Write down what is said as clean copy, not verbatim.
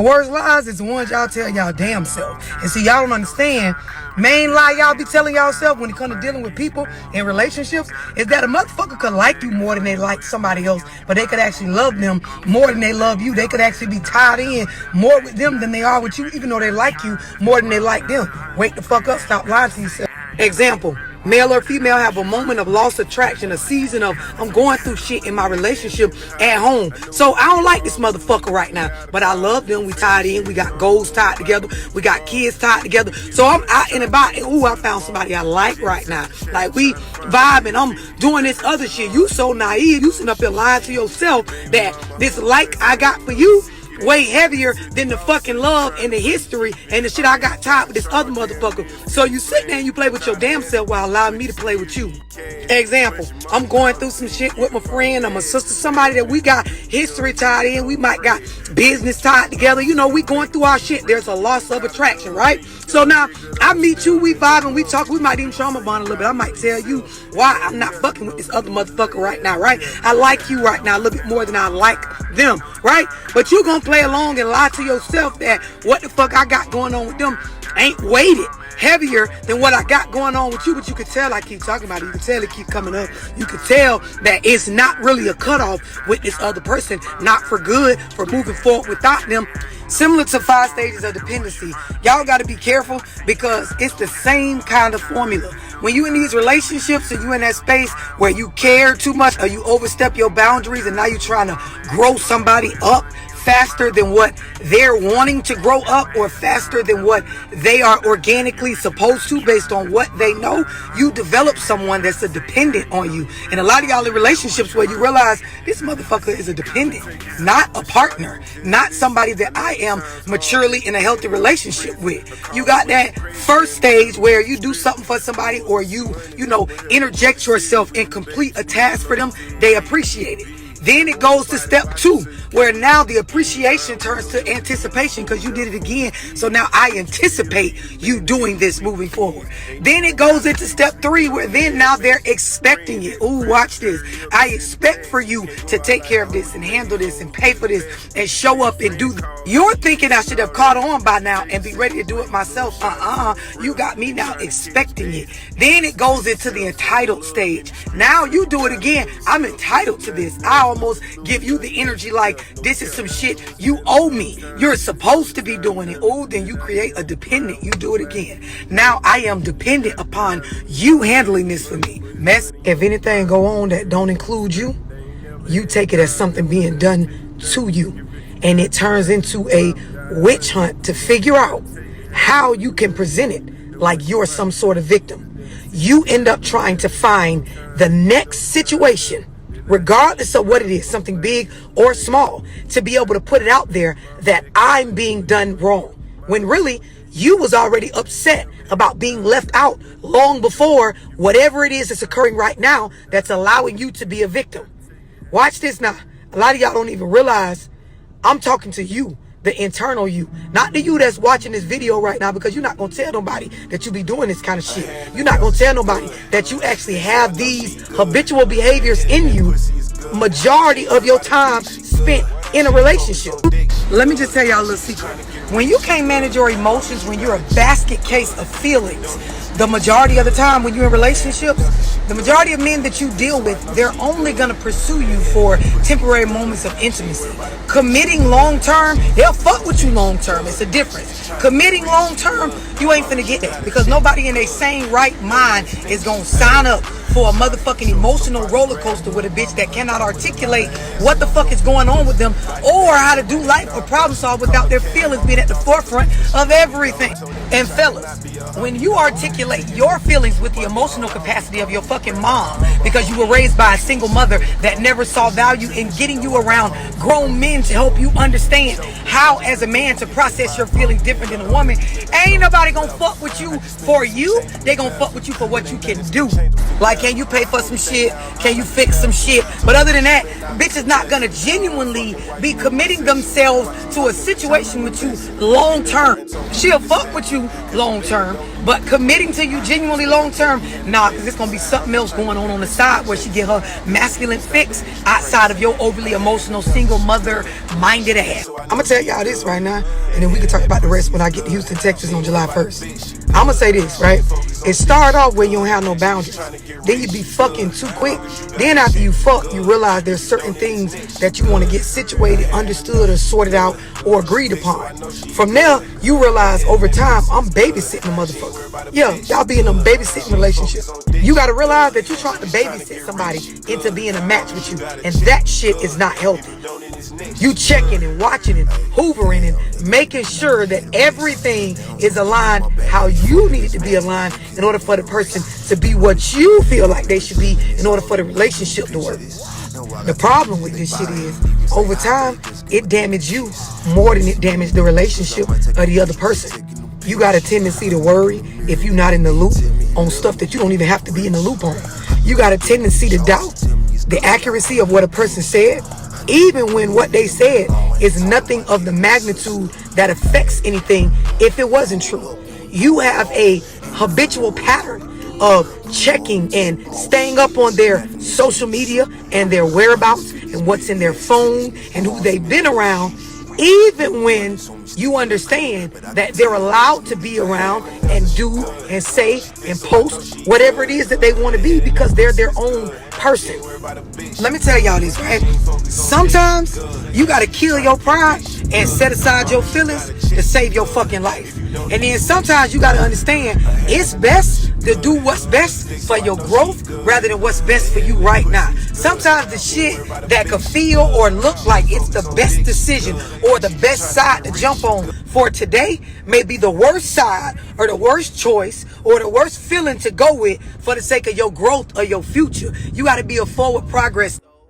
The worst lies is the ones y'all tell y'all damn self. And see, y'all don't understand. Main lie y'all be telling y'all self when it comes to dealing with people in relationships is that a motherfucker could like you more than they like somebody else, but they could actually love them more than they love you. They could actually be tied in more with them than they are with you, even though they like you more than they like them. Wake the fuck up. Stop lying to yourself. Example. Male or female have a moment of lost attraction, a season of I'm going through shit in my relationship at home. So I don't like this motherfucker right now, but I love them. We tied in. We got goals tied together. We got kids tied together. So I'm out and about. Ooh, I found somebody I like right now. Like we vibing. I'm doing this other shit. You so naive. You sitting up here lying to yourself that this like I got for you way heavier than the fucking love and the history and the shit I got tied with this other motherfucker. So you sit there and you play with your damn self while allowing me to play with you. Example, I'm going through some shit with my friend, I'm a sister, somebody that we got history tied in, we might got business tied together, you know, we going through our shit. There's a loss of attraction, right? So now I meet you, we vibe and we talk, we might even trauma bond a little bit. I might tell you why I'm not fucking with this other motherfucker right now, right? I like you right now a little bit more than I like them, right? But you gonna play along and lie to yourself that what the fuck I got going on with them ain't weighted heavier than what I got going on with you. But you could tell I keep talking about it. You could tell it keep coming up. You could tell that it's not really a cutoff with this other person, not for good, for moving forward without them. Similar to 5 stages of dependency, y'all got to be careful because it's the same kind of formula. When you in these relationships and you in that space where you care too much or you overstep your boundaries and now you're trying to grow somebody up faster than what they're wanting to grow up or faster than what they are organically supposed to based on what they know, you develop someone that's a dependent on you. And a lot of y'all in relationships where you realize this motherfucker is a dependent, not a partner, not somebody that I am maturely in a healthy relationship with. You got that first stage where you do something for somebody or you interject yourself and complete a task for them, they appreciate it. Then it goes to step 2, where now the appreciation turns to anticipation because you did it again. So now I anticipate you doing this moving forward. Then it goes into step 3, where then now they're expecting it. Ooh, watch this. I expect for you to take care of this and handle this and pay for this and show up and do this. You're thinking I should have caught on by now and be ready to do it myself. You got me now expecting it. Then it goes into the entitled stage. Now you do it again. I'm entitled to this. I almost give you the energy like this is some shit you owe me. You're supposed to be doing it. Oh, then you create a dependent. You do it again. Now I am dependent upon you handling this for me. Mess. If anything go on that don't include you, you take it as something being done to you. And it turns into a witch hunt to figure out how you can present it like you're some sort of victim. You end up trying to find the next situation, regardless of what it is, something big or small, to be able to put it out there that I'm being done wrong. When really, you was already upset about being left out long before whatever it is that's occurring right now that's allowing you to be a victim. Watch this now. A lot of y'all don't even realize I'm talking to you, the internal you, not the you that's watching this video right now, because you're not going to tell nobody that you be doing this kind of shit. You're not going to tell nobody that you actually have these habitual behaviors in you majority of your time spent in a relationship. Let me just tell y'all a little secret. When you can't manage your emotions, when you're a basket case of feelings, the majority of the time when you're in relationships, the majority of men that you deal with, they're only going to pursue you for temporary moments of intimacy. Committing long term, they'll fuck with you long term. It's a difference. Committing long term, you ain't finna get that, because nobody in their sane right mind is going to sign up for a motherfucking emotional roller coaster with a bitch that cannot articulate what the fuck is going on with them or how to do life or problem solve without their feelings being at the forefront of everything. And fellas, when you articulate your feelings with the emotional capacity of your fucking mom because you were raised by a single mother that never saw value in getting you around grown men to help you understand how as a man to process your feelings different than a woman, ain't nobody gonna fuck with you for you. They gonna fuck with you for what you can do. Like, can you pay for some shit? Can you fix some shit? But other than that, bitch is not gonna genuinely be committing themselves to a situation with you long term. She'll fuck with you long term, but committing to you genuinely long term, nah, because it's gonna be something else going on the side where she get her masculine fix outside of your overly emotional single mother minded ass. I'm gonna tell y'all this right now, and then we can talk about the rest when I get to Houston, Texas on July 1st. I'm gonna say this, right? It started off when you don't have no boundaries. Then you be fucking too quick. Then after you fuck, you realize there's certain things that you want to get situated, understood, or sorted out, or agreed upon. From there, you realize over time, I'm babysitting a motherfucker. Yeah, y'all be in a babysitting relationship. You gotta realize that you're trying to babysit somebody into being a match with you, and that shit is not healthy. You checking and watching and hoovering and making sure that everything is aligned how you need it to be aligned in order for the person to be what you feel like they should be in order for the relationship to work. The problem with this shit is, over time, it damaged you more than it damaged the relationship of the other person. You got a tendency to worry if you're not in the loop on stuff that you don't even have to be in the loop on. You got a tendency to doubt the accuracy of what a person said, even when what they said is nothing of the magnitude that affects anything if it wasn't true. You have a habitual pattern of checking and staying up on their social media and their whereabouts and what's in their phone and who they've been around, even when you understand that they're allowed to be around and do and say and post whatever it is that they want to be because they're their own person. Let me tell y'all this, right? Sometimes you gotta kill your pride and set aside your feelings to save your fucking life. And then sometimes you gotta understand it's best to do what's best for your growth rather than what's best for you right now. Sometimes the shit that could feel or look like it's the best decision or the best side to jump on for today may be the worst side or the worst choice or the worst feeling to go with for the sake of your growth or your future. You got to be a forward progress